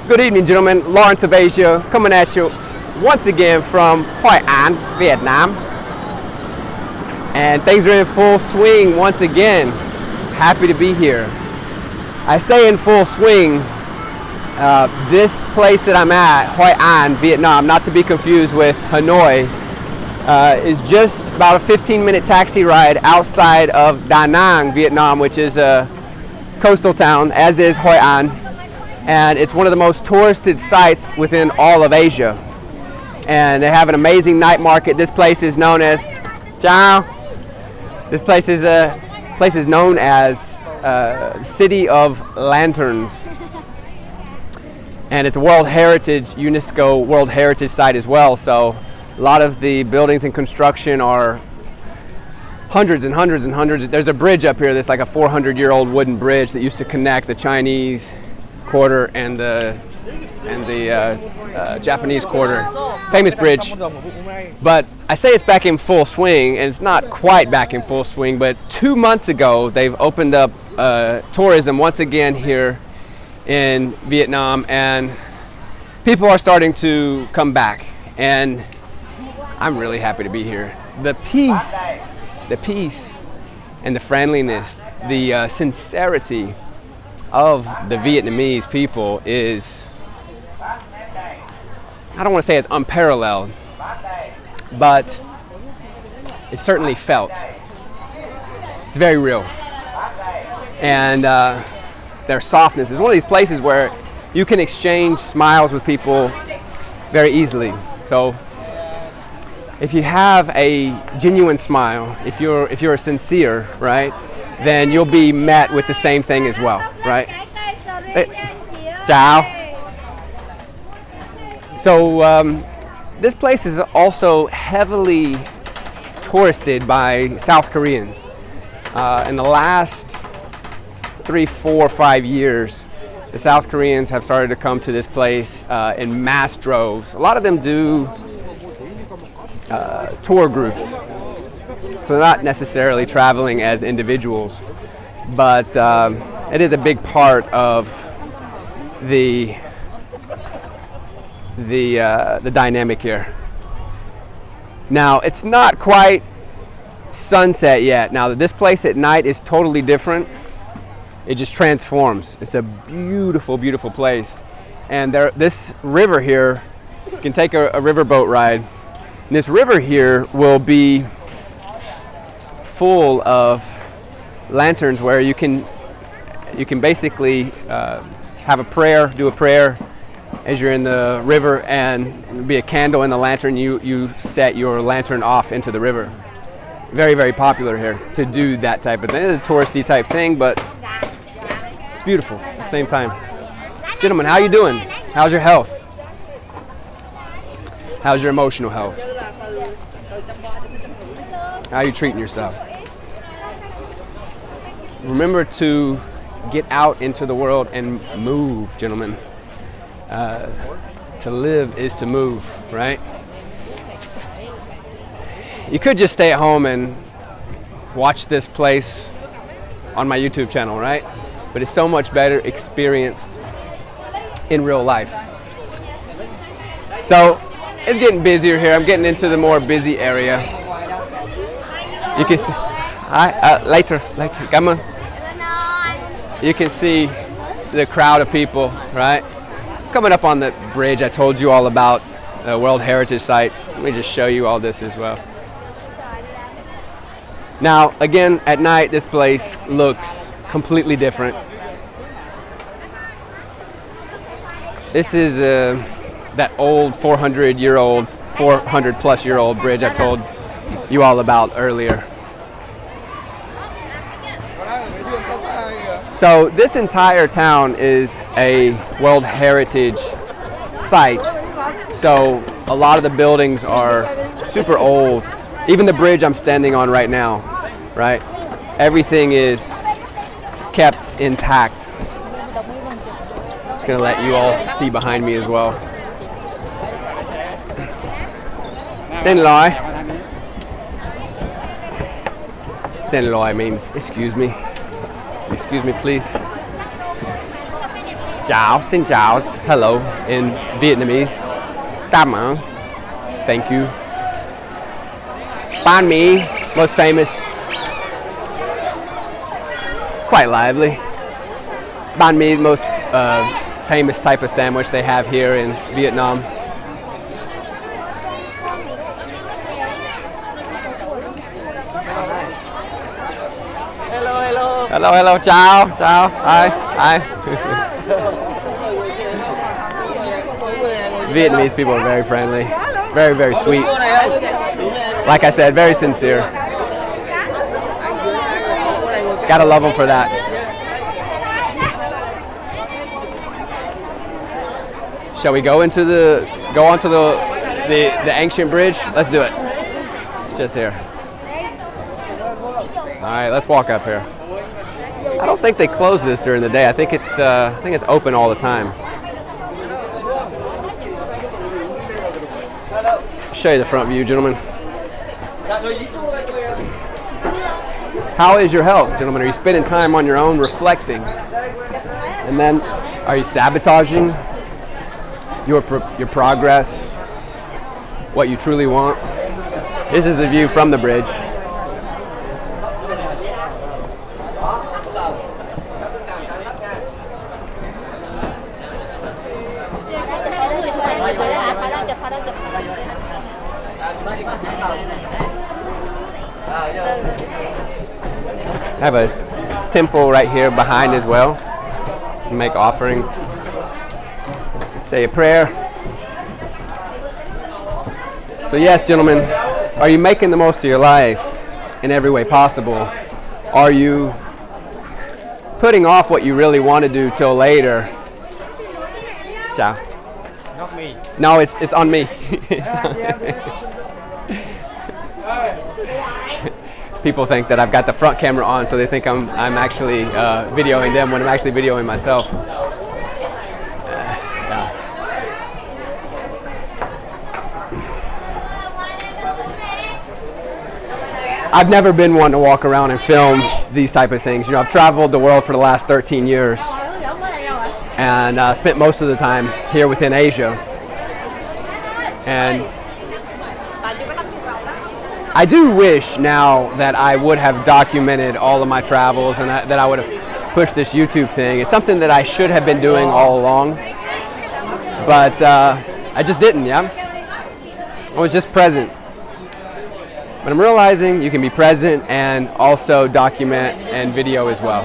Good evening, gentlemen. Lawrence of Asia coming at you once again from Hoi An, Vietnam. And things are in full swing once again. Happy to be here. I say in full swing, this place that I'm at, Hoi An, Vietnam, not to be confused with Hanoi, is just about a 15-minute taxi ride outside of Da Nang, Vietnam, which is a coastal town, as is Hoi An. And it's one of the most touristed sites within all of Asia. And they have an amazing night market. This place is known as Ciao. This place is known as City of Lanterns. And it's a UNESCO World Heritage Site as well. So a lot of the buildings and construction are hundreds and hundreds and hundreds. There's a bridge up here that's like a 400-year-old wooden bridge that used to connect the Chinese Quarter and the Japanese Quarter. Famous bridge. But I say it's back in full swing, and it's not quite back in full swing, but 2 months ago they've opened up tourism once again here in Vietnam, and people are starting to come back, and I'm really happy to be here. The peace and the friendliness, the sincerity of the Vietnamese people is, I don't want to say it's unparalleled, but it's certainly felt. It's very real. And their softness is one of these places where you can exchange smiles with people very easily. So if you have a genuine smile, if you're sincere, right, then you'll be met with the same thing as well, right? Ciao. So this place is also heavily touristed by South Koreans. In the last 3, 4, 5 years, the South Koreans have started to come to this place in mass droves. A lot of them do tour groups. So not necessarily traveling as individuals, but it is a big part of the dynamic here. Now, it's not quite sunset yet. Now, this place at night is totally different. It just transforms. It's a beautiful, beautiful place. And this river here, you can take a riverboat ride. And this river here will be full of lanterns where you can basically have a prayer, do a prayer as you're in the river, and there'll be a candle in the lantern. You set your lantern off into the river. Very, very popular here to do that type of thing. It's a touristy type thing, but it's beautiful at the same time. Gentlemen, how you doing? How's your health? How's your emotional health? How are you treating yourself? Remember to get out into the world and move, gentlemen. To live is to move, right? You could just stay at home and watch this place on my YouTube channel, right? But it's so much better experienced in real life. So it's getting busier here. I'm getting into the more busy area. You can see, later, come on. You can see the crowd of people, right? Coming up on the bridge I told you all about, the World Heritage Site. Let me just show you all this as well. Now, again, at night, this place looks completely different. This is that old 400-plus-year-old bridge I told you all about earlier. So this entire town is a World Heritage Site. So a lot of the buildings are super old. Even the bridge I'm standing on right now, right? Everything is kept intact. Just gonna let you all see behind me as well. Xin lỗi. Xin lỗi means excuse me. Excuse me, please. Chào, xin chào, hello in Vietnamese. Cảm ơn, thank you. Banh mi, most famous. It's quite lively. Banh mi, the most famous type of sandwich they have here in Vietnam. Hello, hello, ciao, ciao, hi, hi. Vietnamese people are very friendly, very, very sweet. Like I said, very sincere. Gotta love them for that. Shall we go onto the ancient bridge? Let's do it. It's just here. All right, let's walk up here. I don't think they close this during the day. I think it's open all the time. Show you the front view, gentlemen. How is your health, gentlemen? Are you spending time on your own, reflecting? And then, are you sabotaging your progress? What you truly want? This is the view from the bridge. I have a temple right here behind as well. Make offerings, say a prayer. So yes, gentlemen, are you making the most of your life in every way possible? Are you putting off what you really want to do till later? Ciao. Not me. No, it's on me. It's on me. People think that I've got the front camera on, so they think I'm actually videoing them when I'm actually videoing myself. Yeah. I've never been one to walk around and film these type of things. You know, I've traveled the world for the last 13 years and spent most of the time here within Asia. And I do wish now that I would have documented all of my travels and that I would have pushed this YouTube thing. It's something that I should have been doing all along, but I just didn't, yeah? I was just present. But I'm realizing you can be present and also document and video as well.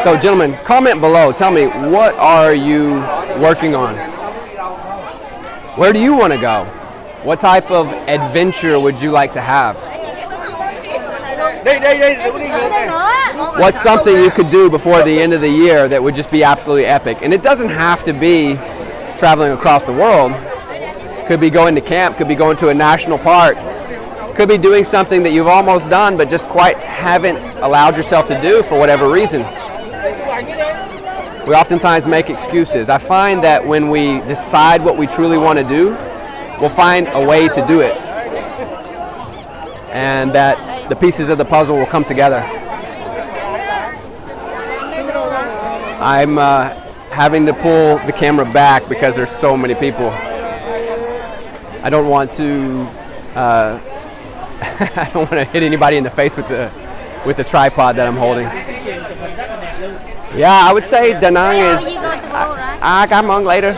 So gentlemen, comment below. Tell me, what are you working on? Where do you want to go? What type of adventure would you like to have? What's something you could do before the end of the year that would just be absolutely epic? And it doesn't have to be traveling across the world. Could be going to camp, could be going to a national park, could be doing something that you've almost done but just quite haven't allowed yourself to do for whatever reason. We oftentimes make excuses. I find that when we decide what we truly want to do, we'll find a way to do it. And that the pieces of the puzzle will come together. I'm having to pull the camera back because there's so many people. I don't want to I don't want to hit anybody in the face with the tripod that I'm holding. Yeah, I would say Da Nang is. Cảm ơn later.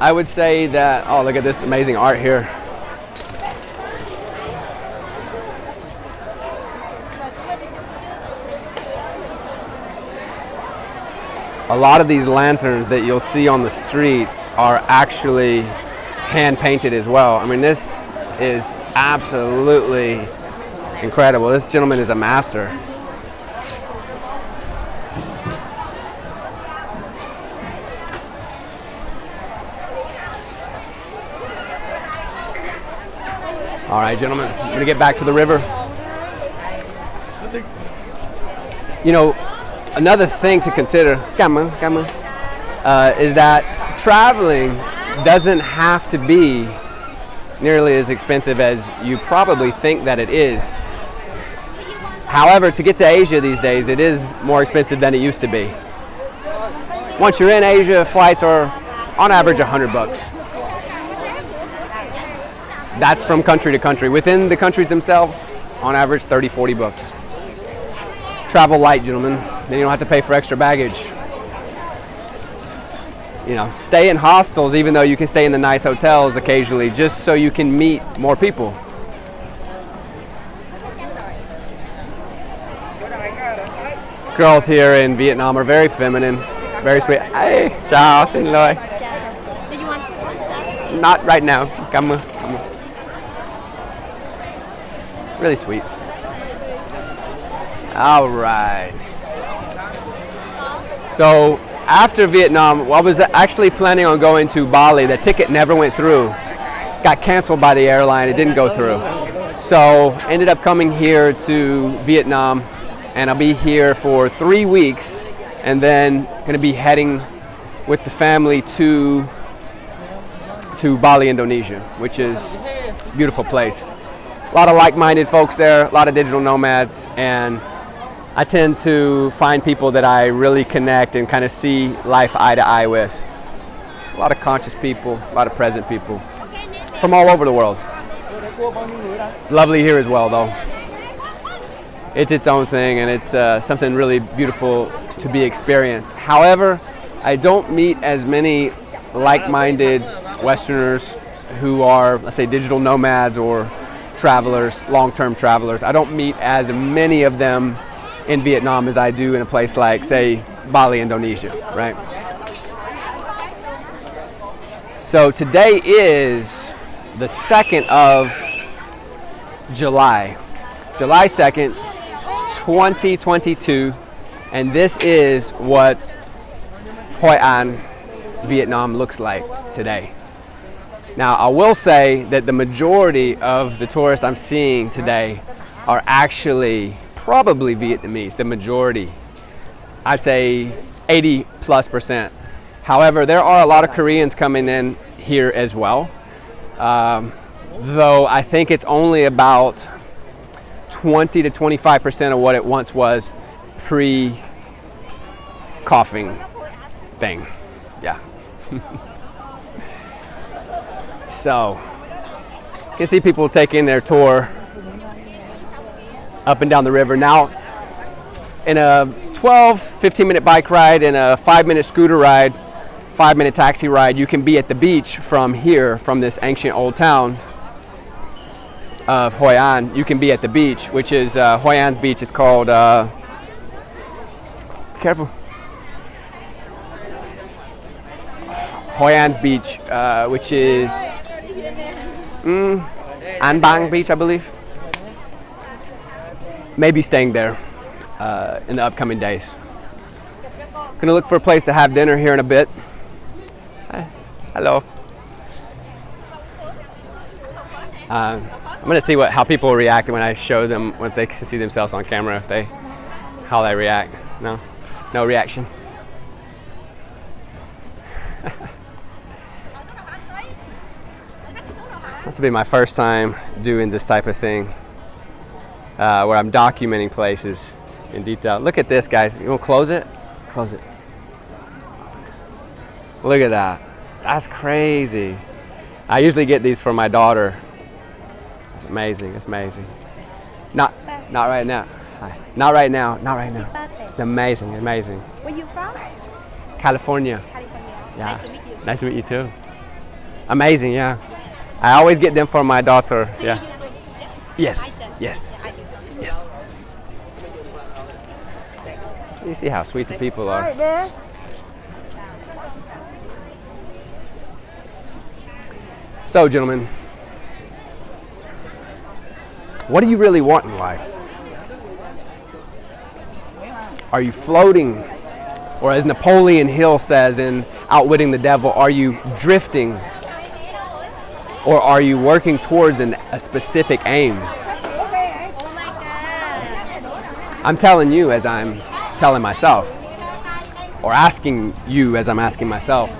I would say that. Oh, look at this amazing art here. A lot of these lanterns that you'll see on the street are actually hand painted as well. I mean, this is absolutely incredible. This gentleman is a master. All right, gentlemen, I'm gonna get back to the river. You know, another thing to consider, is that traveling doesn't have to be nearly as expensive as you probably think that it is. However, to get to Asia these days, it is more expensive than it used to be. Once you're in Asia, flights are on average $100. That's from country to country. Within the countries themselves, on average, 30, 40 bucks. Travel light, gentlemen. Then you don't have to pay for extra baggage. You know, stay in hostels, even though you can stay in the nice hotels occasionally, just so you can meet more people. Girls here in Vietnam are very feminine, very sweet. Hey, chào, xin lỗi. Do you want to? Not right now. Cảm ơn. Really sweet. All right. So after Vietnam, I was actually planning on going to Bali. The ticket never went through. Got canceled by the airline. It didn't go through. So ended up coming here to Vietnam, and I'll be here for 3 weeks, and then going to be heading with the family to Bali, Indonesia, which is a beautiful place. A lot of like-minded folks there, a lot of digital nomads, and I tend to find people that I really connect and kind of see life eye to eye with. A lot of conscious people, a lot of present people from all over the world. It's lovely here as well, though. It's its own thing, and it's something really beautiful to be experienced. However, I don't meet as many like-minded Westerners who are, let's say, digital nomads or travelers, long-term travelers. I don't meet as many of them in Vietnam as I do in a place like, say, Bali, Indonesia, right? So today is the 2nd of July, July 2nd, 2022, and this is what Hoi An, Vietnam looks like today. Now, I will say that the majority of the tourists I'm seeing today are actually probably Vietnamese, the majority. I'd say 80+%. However, there are a lot of Koreans coming in here as well, though I think it's only about 20 to 25% of what it once was pre-coughing thing. Yeah. So, you can see people taking their tour up and down the river. Now, in a 12-15 minute bike ride and a 5-minute scooter ride, 5-minute taxi ride, you can be at the beach from here, from this ancient old town of Hoi An. You can be at the beach, which is Hoi An's beach is called, careful, Hoi An's beach, which is An Bang Beach, I believe. Maybe staying there in the upcoming days. Gonna look for a place to have dinner here in a bit. Hi. Hello. I'm gonna see how people react when I show them, when they can see themselves on camera, how they react. No reaction. This will be my first time doing this type of thing, where I'm documenting places in detail. Look at this, guys. You want to close it? Close it. Look at that. That's crazy. I usually get these for my daughter. It's amazing. It's amazing. Not right now. Hi. Not right now. Not right now. It's amazing. Amazing. Where you from? Amazing. California. Yeah. Nice to meet you. Nice to meet you too. Amazing. Yeah. I always get them for my daughter. Yeah. Yes. Yes. Yes. You see how sweet the people are. So, gentlemen, what do you really want in life? Are you floating? Or as Napoleon Hill says in Outwitting the Devil, are you drifting? Or are you working towards a specific aim? I'm telling you as I'm telling myself, or asking you as I'm asking myself.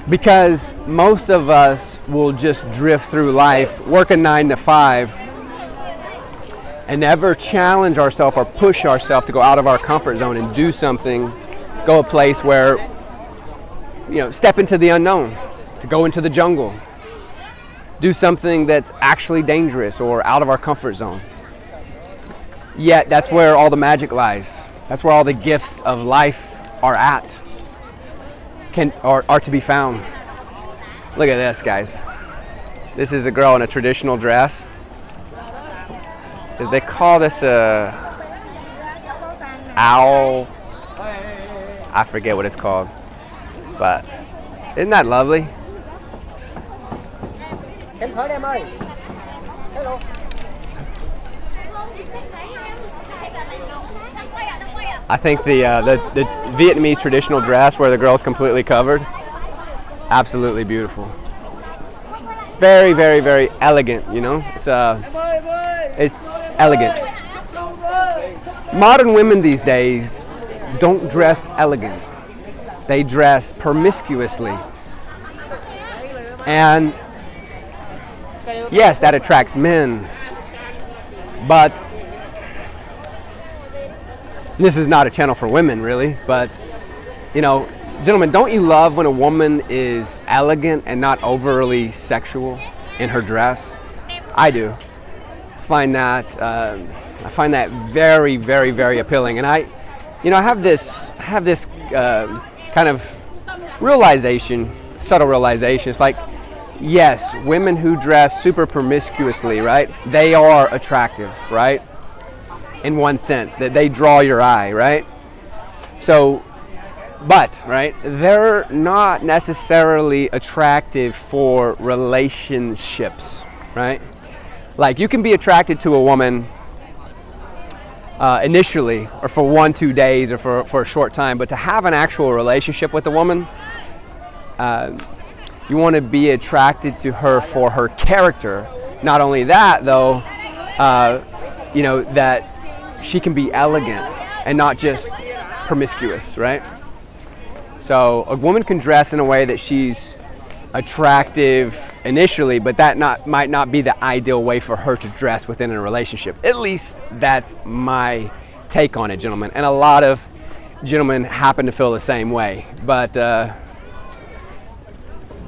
Because most of us will just drift through life, work a 9 to 5, and never challenge ourselves or push ourselves to go out of our comfort zone and do something, go a place where, step into the unknown, to go into the jungle, do something that's actually dangerous or out of our comfort zone. Yet that's where all the magic lies. That's where all the gifts of life are at, are to be found. Look at this, guys. This is a girl in a traditional dress. They call this a owl. I forget what it's called, but isn't that lovely? Hello. I think the Vietnamese traditional dress where the girl's completely covered is absolutely beautiful. Very, very, very elegant, It's elegant. Modern women these days don't dress elegant. They dress promiscuously. And yes, that attracts men. But this is not a channel for women, really. But, gentlemen, don't you love when a woman is elegant and not overly sexual in her dress? I do. I find that very, very, very appealing. And I have this kind of realization, subtle realization. It's like, yes, women who dress super promiscuously, right? They are attractive, right? In one sense, that they draw your eye, right? So, but, right, they're not necessarily attractive for relationships, right? Like, you can be attracted to a woman initially, or for 1-2 days, or for a short time, but to have an actual relationship with a woman, you want to be attracted to her for her character. Not only that, though, that she can be elegant and not just promiscuous, right? So a woman can dress in a way that she's attractive initially, but that might not be the ideal way for her to dress within a relationship. At least that's my take on it, gentlemen. And a lot of gentlemen happen to feel the same way. But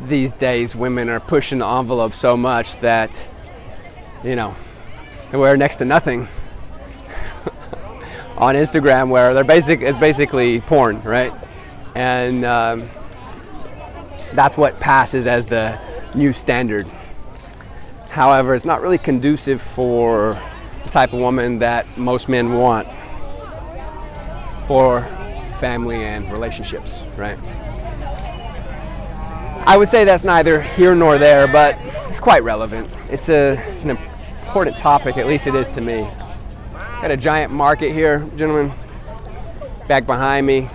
these days, women are pushing the envelope so much that, they wear next to nothing on Instagram, where it's basically porn, right? And that's what passes as the new standard. However, it's not really conducive for the type of woman that most men want for family and relationships, right? I would say that's neither here nor there, but it's quite relevant. It's an important topic, at least it is to me. Got a giant market here, gentlemen. Back behind me,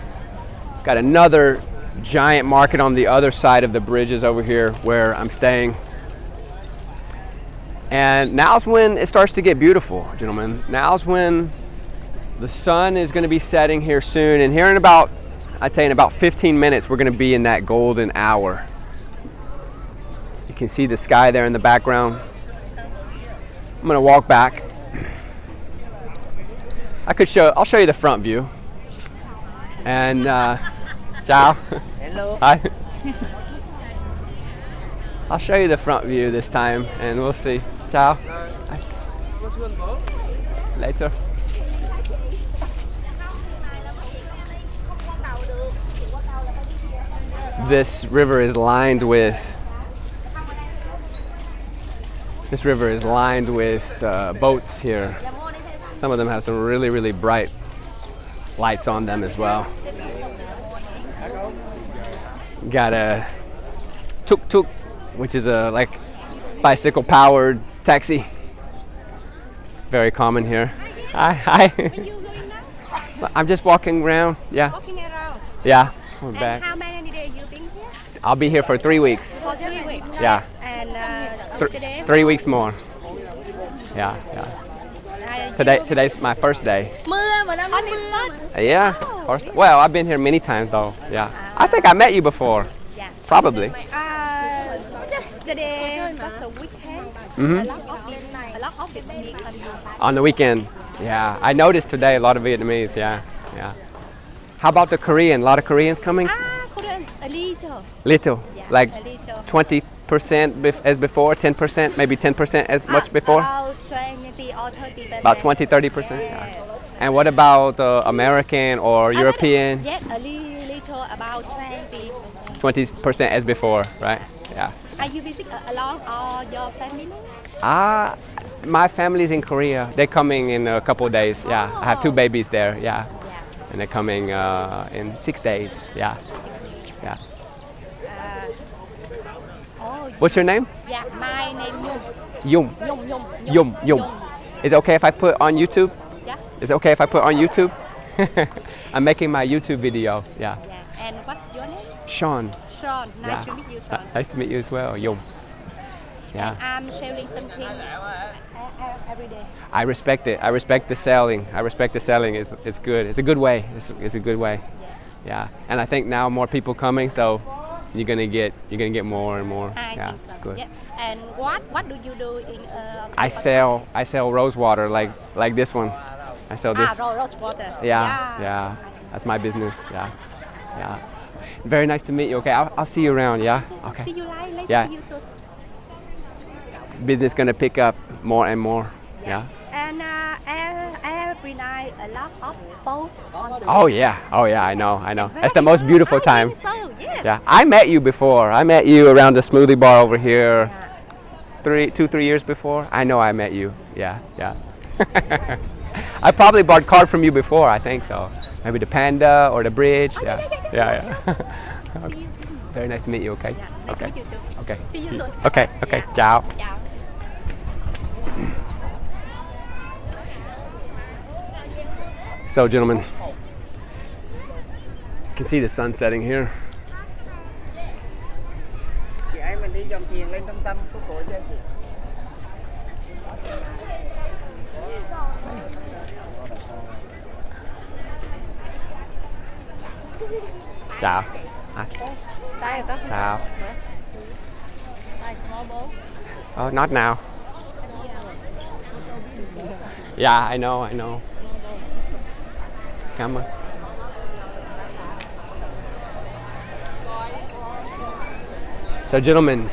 got another giant market on the other side of the bridges over here where I'm staying. And now's when it starts to get beautiful, gentlemen. Now's when the sun is going to be setting here soon, and here in about 15 minutes, we're going to be in that golden hour. You can see the sky there in the background. I'm going to walk back. I'll show you the front view. And ciao. Hello. Hi. I'll show you the front view this time, and we'll see. Ciao. Later. This river is lined with boats here. Some of them have some really, really bright lights on them as well. Got a tuk-tuk, which is a like bicycle-powered taxi. Very common here. Hi. I'm just walking around. Yeah. Walking around. Yeah. We're And back. how many days you been here? I'll be here for 3 weeks. For 3 weeks. Yeah. And today? 3 weeks more. Yeah. Today's my first day. Yeah. Well, I've been here many times though. Yeah. I think I met you before. Yeah. Probably. Today was a weekend. A lot of Vietnamese coming. On the weekend. Yeah, I noticed today a lot of Vietnamese. Yeah, yeah. How about the Korean? A lot of Koreans coming? Korean, a little. Little, Yeah, like a little. 20% as before, 10%, maybe 10% as much before? About 20 or 30%. About 20, 30%? Yes. And what about American or European? Yes, a little, about 20%. 20% as before, right? Yeah. Are you visit along or your family? My family's in Korea. They're coming in a couple of days. Yeah, I have 2 babies there. Yeah, and they're coming in 6 days. Yeah, yeah. What's your name? Yeah, my name Nhung. Yum. Yum. Is it okay if I put on YouTube? Yeah. Is it okay if I put on YouTube? I'm making my YouTube video. Yeah. Yeah. And what's your name? Sean. Sean. Nice Yeah. to meet you, Sean. Nice to meet you as well. Yum. Yeah. I'm selling something every day. I respect it. I respect the selling. I respect the selling. It's good. It's a good way. It's a good way. Yeah. And I think now more people coming, so you're gonna get more and more. I Yeah, think so. it's good. Yeah. And what do you do in I sell rose water like this one. I sell this. rose water. Yeah. That's my business. Yeah. Yeah. Very nice to meet you. Okay, I'll see you around. Yeah. Okay. See you later. Yeah. See you soon. Business gonna pick up more and more. Yeah. And every night a lot of boats on the Oh yeah. I know. That's the most beautiful time. So, yes. Yeah. I met you before. I met you around the smoothie bar over here. 3 years before. I know I met you. Yeah. I probably bought card from you before. I think so. Maybe the Panda or the bridge. Yeah. Okay. Very nice to meet you. Okay. Nice to meet you too. Okay. See you soon. Okay. Ciao. Ciao. So, gentlemen, you can see the sun setting here. Chị ấy mình đi dòng thuyền lên trung tâm phố cổ cho chị. Ciao. Ciao. Oh, not now. Yeah, I know. Come on. So, gentlemen,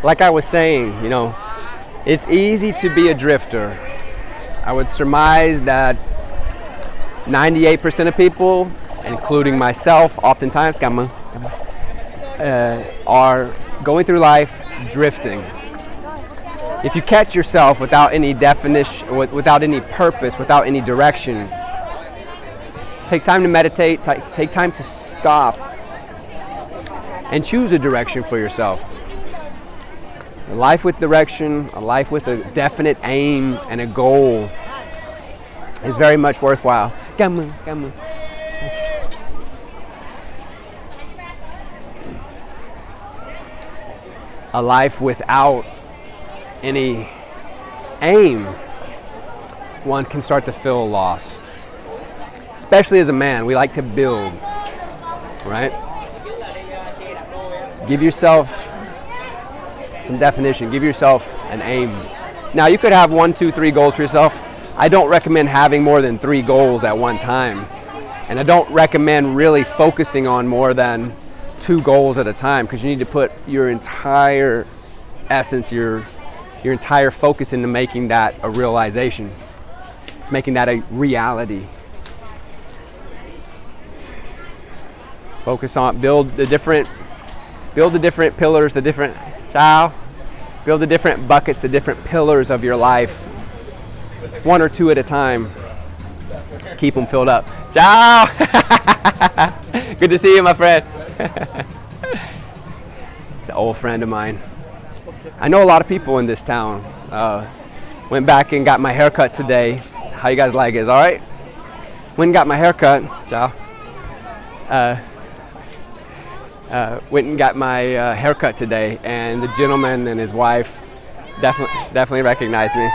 like I was saying, it's easy to be a drifter. I would surmise that 98% of people, including myself, oftentimes, are going through life drifting. If you catch yourself without any definition, without any purpose, without any direction, take time to meditate, take time to stop and choose a direction for yourself. A life with direction, a life with a definite aim and a goal is very much worthwhile. Come on. A life without any aim, one can start to feel lost. Especially as a man, we like to build, right? So give yourself some definition, give yourself an aim. Now, you could have 1, 2, 3 goals for yourself. I don't recommend having more than 3 goals at one time. And I don't recommend really focusing on more than 2 goals at a time, because you need to put your entire essence, your entire focus into making that a realization, making that a reality. Focus on, build the different pillars, build the different buckets, the different pillars of your life, 1 or 2 at a time. Keep them filled up. Ciao. Good to see you, my friend. He's an old friend of mine. I know a lot of people in this town. Went back and got my haircut today. How you guys like it? Is all right? Went and got my haircut. Ciao. Went and got my haircut today, and the gentleman and his wife definitely recognized me.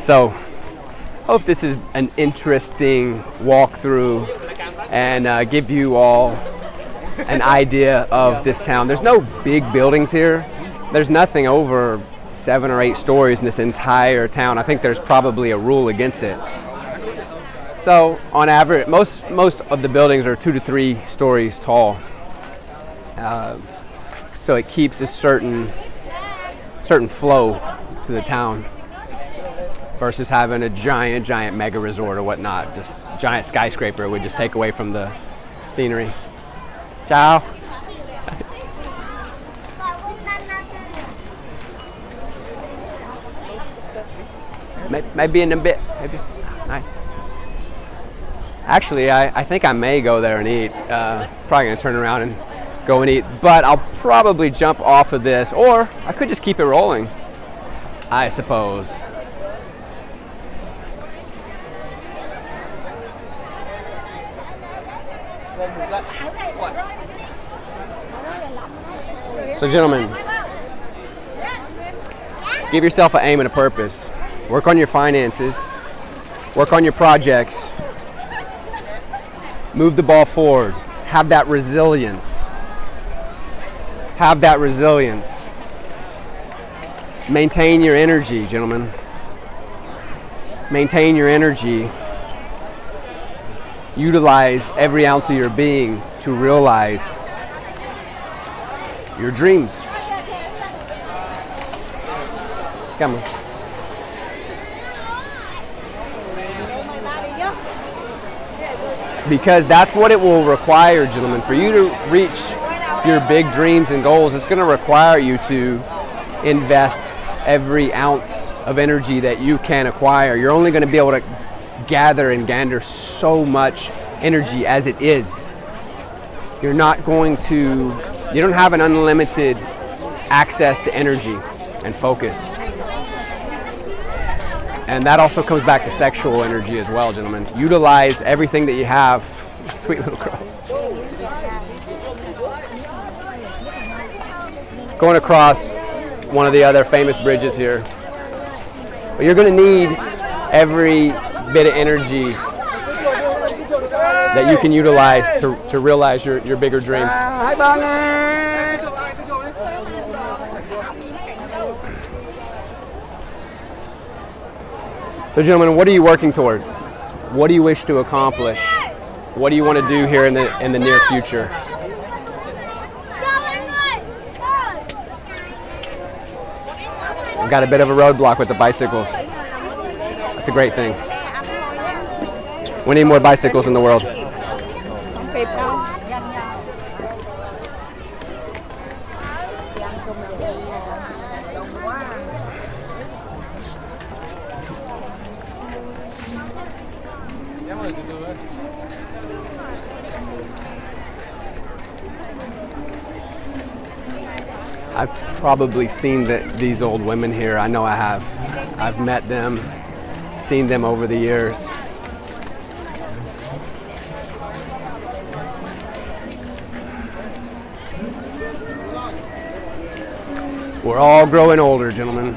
So, hope this is an interesting walkthrough and give you all an idea of this town. There's no big buildings here. There's nothing over 7 or 8 stories in this entire town. I think there's probably a rule against it. So on average, most of the buildings are 2 to 3 stories tall. So it keeps a certain flow to the town versus having a giant mega resort or whatnot. Just giant skyscraper would just take away from the scenery. Ciao. Maybe in a bit. Maybe. Nice. Actually, I think I may go there and eat. Probably gonna turn around and go and eat. But I'll probably jump off of this, or I could just keep it rolling, I suppose. So gentlemen, give yourself an aim and a purpose. Work on your finances. Work on your projects. Move the ball forward. Have that resilience. Have that resilience. Maintain your energy, gentlemen. Maintain your energy. Utilize every ounce of your being to realize your dreams. Come on. Because that's what it will require, gentlemen. For you to reach your big dreams and goals, it's going to require you to invest every ounce of energy that you can acquire. You're only going to be able to gather and gander so much energy as it is. You don't have an unlimited access to energy and focus. And that also comes back to sexual energy as well, gentlemen. Utilize everything that you have. Sweet little girls. Going across one of the other famous bridges here. But you're going to need every bit of energy that you can utilize to realize your bigger dreams. Hi, Bonnie! So gentlemen, what are you working towards? What do you wish to accomplish? What do you want to do here in the near future? I've got a bit of a roadblock with the bicycles. That's a great thing. We need more bicycles in the world. I've probably seen these old women here. I know I have. I've met them, seen them over the years. We're all growing older, gentlemen.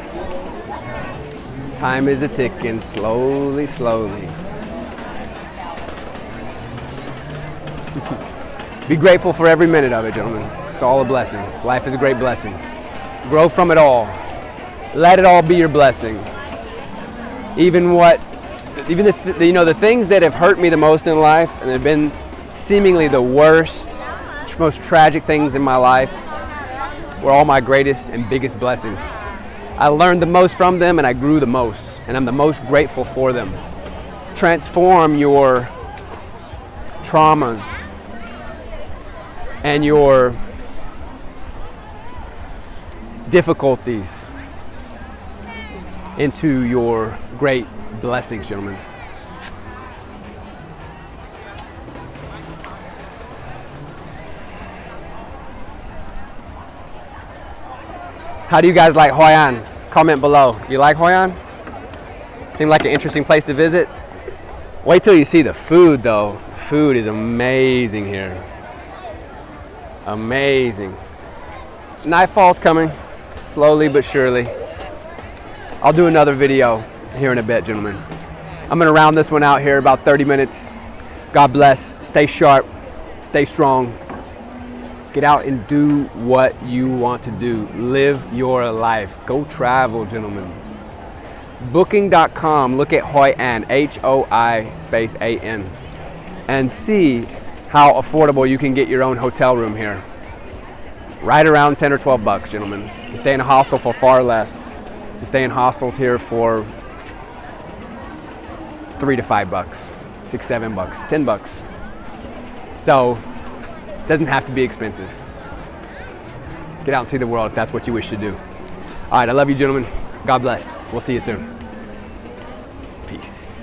Time is a ticking, slowly, slowly. Be grateful for every minute of it, gentlemen. It's all a blessing. Life is a great blessing. Grow from it all. Let it all be your blessing. Even the things that have hurt me the most in life and have been seemingly the worst, most tragic things in my life were all my greatest and biggest blessings. I learned the most from them and I grew the most, and I'm the most grateful for them. Transform your traumas and your difficulties into your great blessings, gentlemen. How do you guys like Hoi An? Comment below. You like Hoi An? Seemed like an interesting place to visit. Wait till you see the food though. Food is amazing here. Amazing. Nightfall's coming, slowly but surely. I'll do another video here in a bit, gentlemen. I'm gonna round this one out here, about 30 minutes. God bless, stay sharp, stay strong. Get out and do what you want to do. Live your life. Go travel, gentlemen. Booking.com, look at Hoi An, H-O-I-A-N, and see how affordable you can get your own hotel room here. Right around 10 or 12 bucks, gentlemen. You stay in a hostel for far less. You stay in hostels here for 3 to 5 bucks, 6, 7 bucks, 10 bucks. So, it doesn't have to be expensive. Get out and see the world if that's what you wish to do. All right, I love you, gentlemen. God bless. We'll see you soon. Peace.